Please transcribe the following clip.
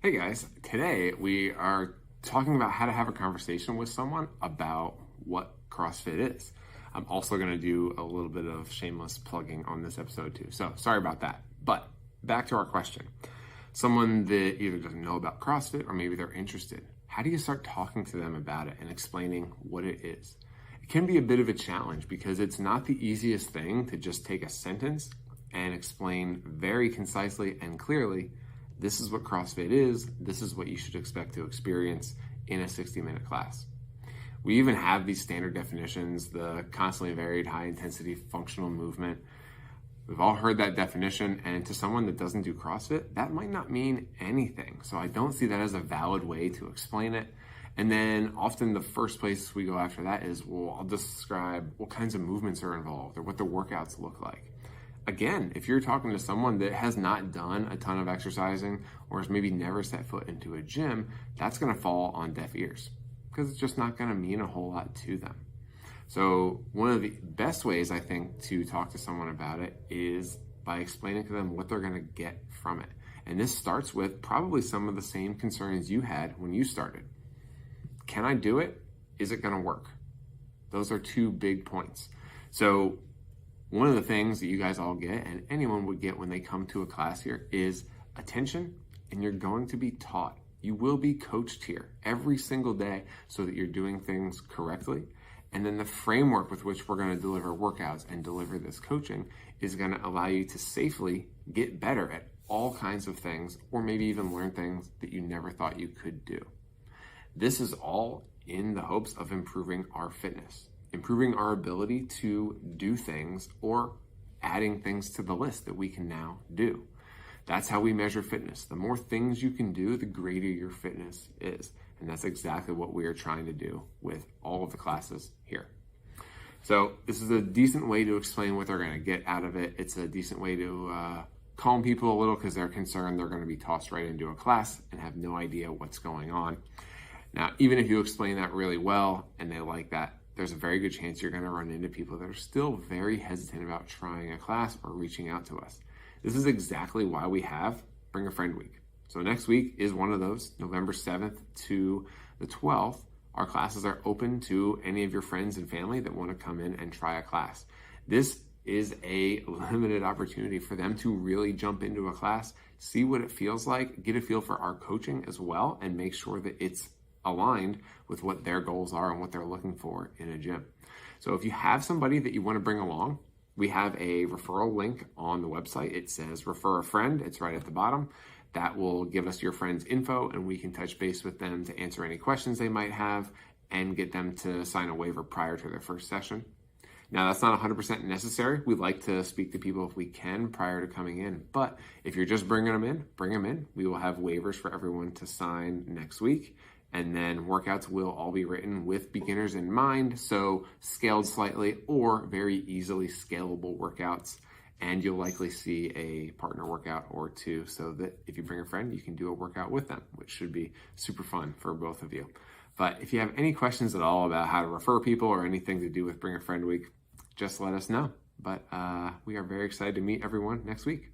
Hey guys, today we are talking about how to have a conversation with someone about what CrossFit is. I'm also going to do a little bit of shameless plugging on this episode too, so sorry about that. But back to our question. Someone that either doesn't know about CrossFit or maybe they're interested. How do you start talking to them about it and explaining what it is? It can be a bit of a challenge because it's not the easiest thing to just take a sentence and explain very concisely and clearly, this is what CrossFit is, this is what you should expect to experience in a 60-minute class. We even have these standard definitions, the constantly varied high intensity functional movement. We've all heard that definition, and to someone that doesn't do CrossFit, that might not mean anything. So I don't see that as a valid way to explain it. And then often the first place we go after that is, well, I'll describe what kinds of movements are involved or what the workouts look like. Again, if you're talking to someone that has not done a ton of exercising or has maybe never set foot into a gym, that's going to fall on deaf ears because it's just not going to mean a whole lot to them. So one of the best ways I think to talk to someone about it is by explaining to them what they're going to get from it. And this starts with probably some of the same concerns you had when you started. Can I do it? Is it going to work? Those are two big points. So one of the things that you guys all get and anyone would get when they come to a class here is attention, and you're going to be taught. You will be coached here every single day so that you're doing things correctly. And then the framework with which we're going to deliver workouts and deliver this coaching is going to allow you to safely get better at all kinds of things, or maybe even learn things that you never thought you could do. This is all in the hopes of improving our fitness, improving our ability to do things or adding things to the list that we can now do. That's how we measure fitness. The more things you can do, the greater your fitness is. And that's exactly what we are trying to do with all of the classes here. So this is a decent way to explain what they're going to get out of it. It's a decent way to calm people a little because they're concerned they're going to be tossed right into a class and have no idea what's going on. Now, even if you explain that really well and they like that, there's a very good chance you're going to run into people that are still very hesitant about trying a class or reaching out to us. This is exactly why we have Bring a Friend Week. So next week is one of those, November 7th to the 12th. Our classes are open to any of your friends and family that want to come in and try a class. This is a limited opportunity for them to really jump into a class, see what it feels like, get a feel for our coaching as well, and make sure that it's aligned with what their goals are and what they're looking for in a gym. So if you have somebody that you want to bring along, we have a referral link on the website. It says refer a friend. It's right at the bottom. That will give us your friend's info and we can touch base with them to answer any questions they might have and get them to sign a waiver prior to their first session. Now, that's not 100% necessary. We like to speak to people if we can prior to coming in. But if you're just bringing them in, bring them in. We will have waivers for everyone to sign next week. And then workouts will all be written with beginners in mind, so scaled slightly or very easily scalable workouts. And you'll likely see a partner workout or two so that if you bring a friend, you can do a workout with them, which should be super fun for both of you. But if you have any questions at all about how to refer people or anything to do with Bring a Friend Week, just let us know. But we are very excited to meet everyone next week.